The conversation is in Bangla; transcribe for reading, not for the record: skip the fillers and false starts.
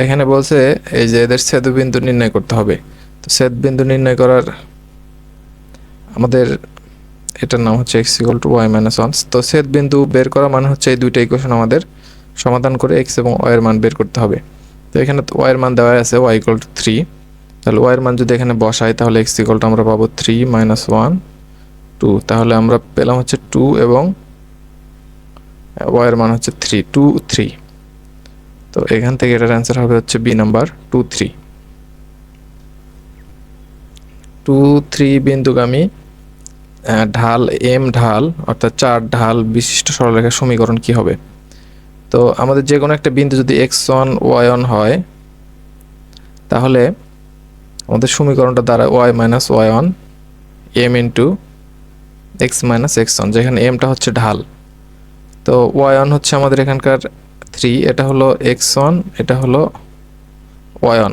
এখানে বলছে এই যে এদের ছেদবিন্দু নির্ণয় করতে হবে। তো ছেদবিন্দু নির্ণয় করার আমাদের এটার নাম হচ্ছে x = y-1। তো ছেদবিন্দু বের করা মানে হচ্ছে এই দুইটা ইকুয়েশন আমাদের সমাধান করে x এবং y এর মান বের করতে হবে। তো এখানে y এর মান দেওয়া আছে y = 3। তাহলে y এর মান যদি এখানে বসাই তাহলে x = আমরা পাবো 3 - 1 2। তাহলে আমরা পেলাম হচ্ছে 2 এবং y এর মান হচ্ছে 3 2 3। তো এখান থেকে এটার অ্যান্সার হবে হচ্ছে বি নাম্বার 2 3। 2 3 বিন্দুগামী ঢাল এম ঢাল অর্থাৎ 4 ঢাল বিশিষ্ট সরলরেখার সমীকরণ কি হবে? তো আমাদের যে কোনো একটা বিন্দু যদি x1 y1 হয় তাহলে আমাদের সমীকরণটা দ্বারা y - y1 m into x - x1, যেখানে mটা হচ্ছে ঢাল। তো y1 হচ্ছে আমাদের এখানকার 3, এটা হলো x1, এটা হলো y1।